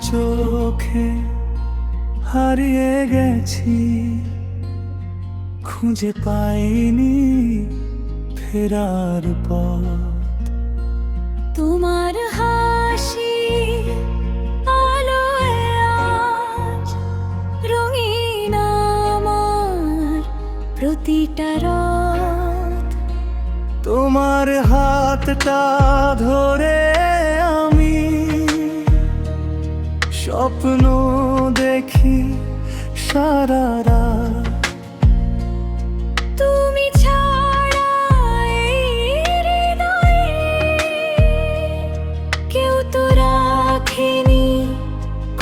চোখে হারিয়ে গেছি, খুঁজে পাইনি ফেরার পথ। তোমার হাসি আলোয় আজ রঙিন আমার প্রতিটা রাত। তোমার হাতটা ধরে আমি স্বপ্ন দেখি সারা রাত। তুমি ছাড়া এই হৃদয়ে কেউ তো রাখেনি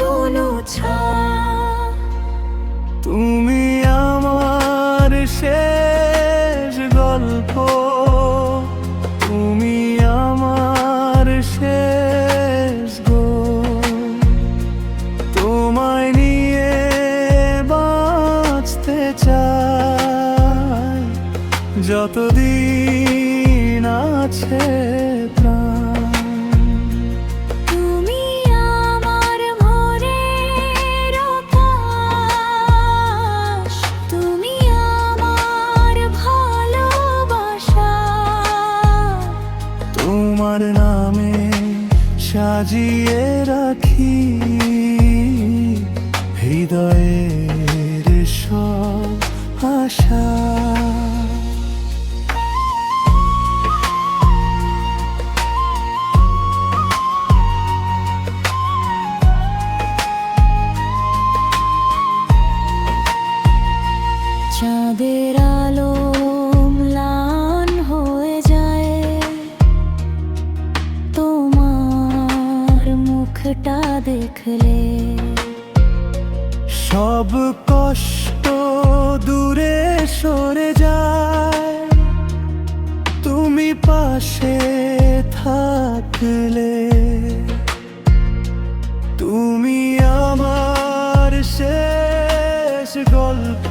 কোনো ছাপ। তুমি আমার শেষ গল্প, তুমি আমার শেষ গোল। তোমায় নিয়ে বাঁচতে চাই যতদিন আছে প্রাণ। তুমি আমার ভোরের আকাশ, তুমি আমার ভালোবাসা। তোমার নামে সাজিয়ে রাখি হৃদয়ের সব আশা। চাঁদের আলো ম্লান হয়ে যায়, তোমার মুখটা দেখলে। সব কষ্ট দূরে সরে যায় তুমি পাশে থাকলে। তুমি আমার শেষ গল্প,